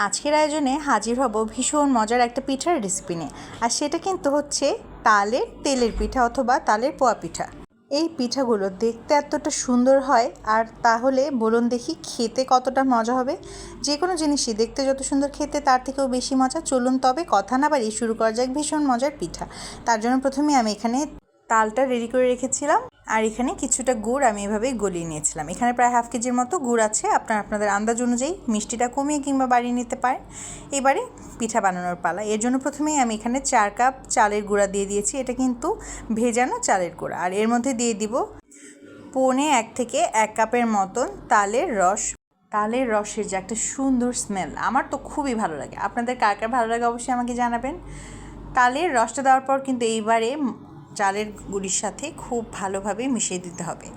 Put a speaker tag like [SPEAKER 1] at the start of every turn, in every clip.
[SPEAKER 1] আজকের আয়োজনে হাজির হব ভীষণ মজার একটা পিঠার রেসিপি নিয়ে। আর সেটা কিন্তু হচ্ছে তালের তেলের পিঠা অথবা তালের পোয়া পিঠা। এই পিঠাগুলো দেখতে এতটা সুন্দর হয়, আর তাহলে বলুন দেখি খেতে কতটা মজা হবে। যে কোনো জিনিসই দেখতে যত সুন্দর, খেতে তার থেকেও বেশি মজা। চলুন তবে কথা না বাড়িয়ে শুরু করা যাক ভীষণ মজার পিঠা। তার জন্য প্রথমে আমি এখানে তালটা রেডি করে রেখেছিলাম, আর এখানে কিছুটা গুড় আমি এভাবেই গলিয়ে নিয়েছিলাম। এখানে প্রায় হাফ কেজির মতো গুড় আছে, আপনাদের আন্দাজ অনুযায়ী মিষ্টিটা কমিয়ে কিংবা বাড়িয়ে নিতে পারেন। এবারে পিঠা বানানোর পালা। এর জন্য প্রথমেই আমি এখানে 4 কাপ চালের গুঁড়া দিয়ে দিয়েছি। এটা কিন্তু ভেজানো চালের গুঁড়া। আর এর মধ্যে দিয়ে দিব 1.5 থেকে 1 কাপের মতন তালের রস। তালের রসের যে একটা সুন্দর স্মেল, আমার তো খুবই ভালো লাগে। আপনাদের কার কার ভালো লাগে অবশ্যই আমাকে জানাবেন। তালের রসটা দেওয়ার পর কিন্তু এইবারে চালের গুঁড়ির সাথে খুব ভালোভাবে মিশিয়ে দিতে হবে।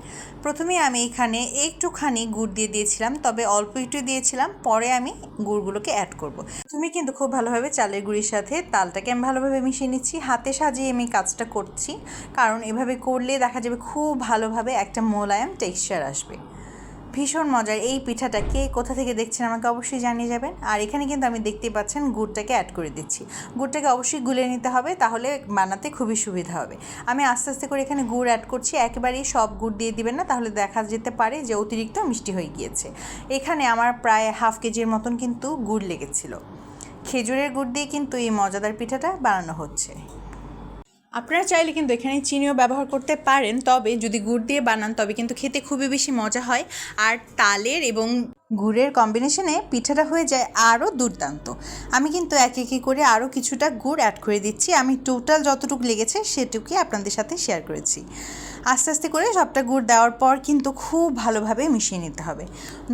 [SPEAKER 1] প্রথমে আমি এখানে একটুখানি গুড় দিয়ে দিয়েছিলাম, তবে অল্প একটু দিয়েছিলাম, পরে আমি গুড়গুলোকে অ্যাড করব। তুমি কিন্তু খুব ভালোভাবে চালের গুঁড়ির সাথে তালটাকে আমি ভালোভাবে মিশিয়ে নিচ্ছি। হাতে সাজিয়ে আমি কাজটা করছি, কারণ এভাবে করলে দেখা যাবে খুব ভালোভাবে একটা মোলায়েম টেক্সচার আসবে। ভীষণ মজার এই পিঠাটা কে কোথা থেকে দেখছেন আমাকে অবশ্যই জানিয়ে যাবেন। আর এখানে কিন্তু আমি দেখতেই পাচ্ছেন গুড়টাকে অ্যাড করে দিচ্ছি। গুড়টাকে অবশ্যই গুলে নিতে হবে, তাহলে বানাতে খুবই সুবিধা হবে। আমি আস্তে আস্তে করে এখানে গুড় অ্যাড করছি, একেবারেই সব গুড় দিয়ে দিবেন না, তাহলে দেখা যেতে পারে যে অতিরিক্ত মিষ্টি হয়ে গিয়েছে। এখানে আমার প্রায় হাফ কেজির মতন কিন্তু গুড় লেগেছিল। খেজুরের গুড় দিয়ে কিন্তু এই মজাদার পিঠাটা বানানো হচ্ছে। আপনারা চাইলে কিন্তু এখানে চিনিও ব্যবহার করতে পারেন, তবে যদি গুড় দিয়ে বানান তবে কিন্তু খেতে খুবই বেশি মজা হয়। আর তালের এবং গুড়ের কম্বিনেশনে পিঠাটা হয়ে যায় আরও দুর্দান্ত। আমি কিন্তু এক করে আরও কিছুটা গুড় অ্যাড করে দিচ্ছি। আমি টোটাল যতটুকু লেগেছে সেটুকুই আপনাদের সাথে শেয়ার করেছি। আস্তে আস্তে করে সবটা গুড় দেওয়ার পর কিন্তু খুব ভালোভাবে মিশিয়ে নিতে হবে।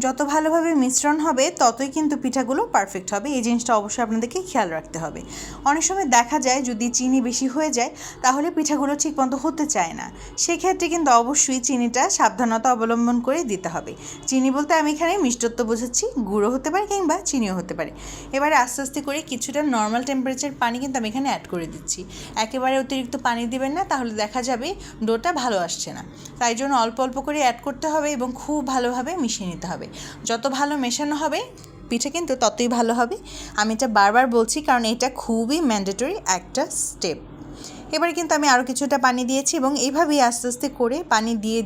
[SPEAKER 1] যত ভালোভাবে মিশ্রণ হবে ততই কিন্তু পিঠাগুলো পারফেক্ট হবে। এই জিনিসটা অবশ্যই আপনাদেরকে খেয়াল রাখতে হবে। অনেক সময় দেখা যায় যদি চিনি বেশি হয়ে যায় তাহলে পিঠাগুলো ঠিকমতো হতে চায় না। সেক্ষেত্রে কিন্তু অবশ্যই চিনিটা সাবধানতা অবলম্বন করে দিতে হবে। চিনি বলতে আমি এখানে মিষ্টত্ব বোঝাচ্ছি, গুঁড়ো হতে পারে কিংবা চিনিও হতে পারে। এবারে আস্তে আস্তে করে কিছুটা নর্মাল টেম্পারেচার পানি কিন্তু আমি এখানে অ্যাড করে দিচ্ছি। একেবারে অতিরিক্ত পানি দিবেন না, তাহলে দেখা যাবে ডোটা ভালো আসছে না। তাই জন্য অল্প অল্প করে অ্যাড করতে হবে এবং খুব ভালোভাবে মিশিয়ে নিতে হবে। যত ভালো মেশানো হবে পিঠা কিন্তু ততই ভালো হবে। আমি এটা বারবার বলছি, কারণ এটা খুবই ম্যান্ডেটরি একটা স্টেপ। এবারে কিন্তু আমি আরও কিছুটা পানি দিয়েছি এবং এইভাবেই আস্তে আস্তে করে পানি দিয়ে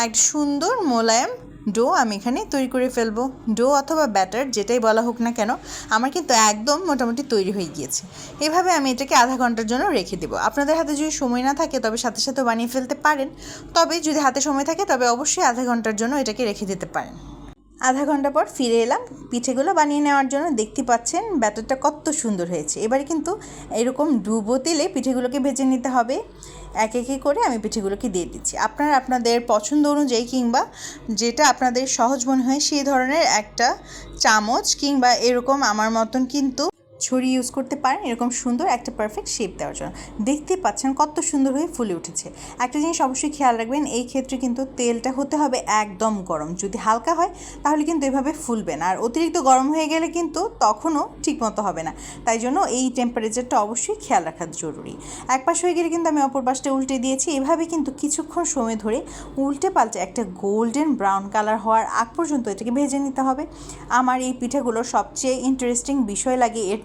[SPEAKER 1] একটা সুন্দর মোলায়েম ডো আমি এখানে তৈরি করে ফেলবো। ডো অথবা ব্যাটার যেটাই বলা হোক না কেন, আমার কিন্তু একদম মোটামুটি তৈরি হয়ে গিয়েছে। এভাবে আমি এটাকে আধা ঘন্টার জন্য রেখে দেবো। আপনাদের হাতে যদি সময় না থাকে তবে সাথে সাথে বানিয়ে ফেলতে পারেন, তবে যদি হাতে সময় থাকে তবে অবশ্যই আধা ঘন্টার জন্য এটাকে রেখে দিতে পারেন। আধা ঘন্টা পর ফিরে এলাম পিঠেগুলো বানিয়ে নেওয়ার জন্য। দেখতে পাচ্ছেন ব্যাটারটা কত সুন্দর হয়েছে। এবারে কিন্তু এরকম ডুবো তেলে পিঠেগুলোকে ভেজে নিতে হবে। এক করে আমি পিঠেগুলোকে দিয়ে দিচ্ছি। আপনারা আপনাদের পছন্দ অনুযায়ী কিংবা যেটা আপনাদের সহজ মনে হয় সেই ধরনের একটা চামচ কিংবা এরকম আমার মতন কিন্তু ছড়ি ইউজ করতে পারেন, এরকম সুন্দর একটা পারফেক্ট শেপ দেওয়ার জন্য। দেখতে পাচ্ছেন কত সুন্দর হয়ে ফুলে উঠেছে। একটা জিনিস অবশ্যই খেয়াল রাখবেন, এই ক্ষেত্রে কিন্তু তেলটা হতে হবে একদম গরম। যদি হালকা হয় তাহলে কিন্তু এভাবে ফুলবে না, আর অতিরিক্ত গরম হয়ে গেলে কিন্তু তখনও ঠিকমতো হবে না। তাই জন্য এই টেম্পারেচারটা অবশ্যই খেয়াল রাখা জরুরি। এক পাশ হয়ে গেলে কিন্তু আমি অপর পাশটা উল্টে দিয়েছি। এভাবে কিন্তু কিছুক্ষণ সময় ধরে উল্টে পাল্টে একটা গোল্ডেন ব্রাউন কালার হওয়ার আগ পর্যন্ত এটাকে ভেজে নিতে হবে। আমার এই পিঠাগুলোর সবচেয়ে ইন্টারেস্টিং বিষয় লাগে এর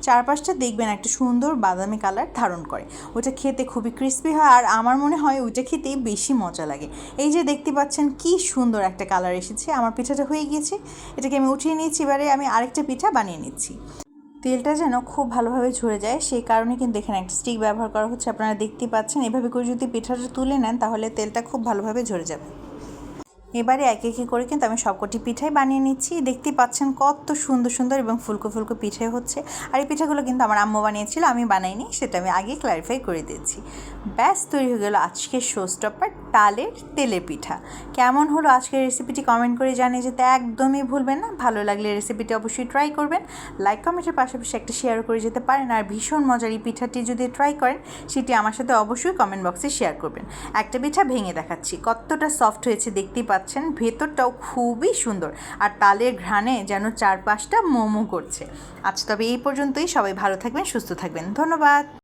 [SPEAKER 1] চারপাশটা দেখবেন একটা সুন্দর বাদামি কালার ধারণ করে। ওটা খেতে খুবই ক্রিস্পি হয়, আর আমার মনে হয় ওইটা খেতেই বেশি মজা লাগে। এই যে দেখতে পাচ্ছেন কি সুন্দর একটা কালার এসেছে। আমার পিঠাটা হয়ে গিয়েছে, এটাকে আমি উঠিয়ে নিয়েছি। এবারে আমি আরেকটা পিঠা বানিয়ে নিচ্ছি। তেলটা যেন খুব ভালোভাবে ঝরে যায় সেই কারণে কিন্তু এখানে একটা স্টিক ব্যবহার করা হচ্ছে। আপনারা দেখতেই পাচ্ছেন এভাবে করে যদি পিঠাটা তুলে নেন তাহলে তেলটা খুব ভালোভাবে ঝরে যাবে। এবারে এক করে কিন্তু আমি সবকটি পিঠাই বানিয়ে নিচ্ছি। দেখতেই পাচ্ছেন কত সুন্দর সুন্দর এবং ফুলকো ফুলকো পিঠে হচ্ছে। আর এই পিঠাগুলো কিন্তু আমার আম্মু বানিয়েছিল, আমি বানাইনি, সেটা আমি আগে ক্লারিফাই করে দিয়েছি। ব্যাস তৈরি হয়ে গেল আজকের শো স্টপার তালের তেলের পিঠা। কেমন হলো আজকের রেসিপিটি কমেন্ট করে জানিয়ে যেতে একদমই ভুলবেন না। ভালো লাগলে রেসিপিটি অবশ্যই ট্রাই করবেন। লাইক কমেন্টের পাশাপাশি একটা শেয়ার করে যেতে পারেন। আর ভীষণ মজার এই পিঠাটি যদি ট্রাই করেন সেটি আমার সাথে অবশ্যই কমেন্ট বক্সে শেয়ার করবেন। একটা পিঠা ভেঙে দেখাচ্ছি, কতটা সফট হয়েছে দেখতেই পাচ্ছেন, ভেতরটাও খুবই সুন্দর, আর তালের ঘ্রাণে যেন চারপাশটা মোমো করছে। আচ্ছা তবে এই পর্যন্তই। সবাই ভালো থাকবেন, সুস্থ থাকবেন। ধন্যবাদ।